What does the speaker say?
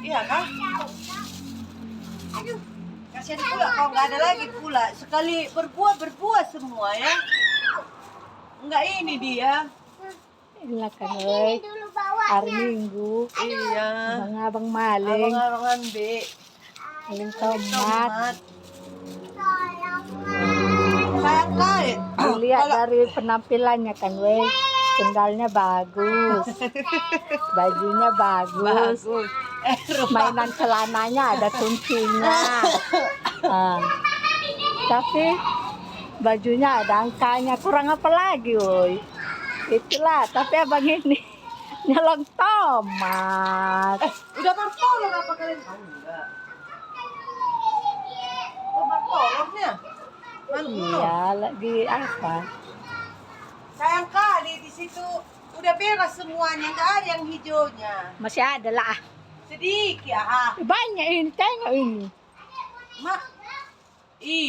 Iya kah? Aduh, kasihan pula kalau nggak ada lagi pula. Sekali berbuah semua ya. Enggak ini dia. Inilah kan, weh. Hari Minggu. Iya. Abang-abang maling. Abang-abangan be. Maling tomat. Sayang kali. Dilihat dari penampilannya kan, weh. Sendalnya bagus. Bajunya bagus. Mainan celananya ada kuncinya. Tapi bajunya ada angkanya. Kurang apa lagi, woi? Itulah, tapi abang ini nyolong tomat. Udah martolong apa kalian? Oh, enggak. Oh, martolongnya? Iya, lagi apa? Sayang kali di situ udah beres semuanya, nggak ada yang hijaunya. Masih ada lah. Sedikit ah. Banyak ini, tengok ini. Mak.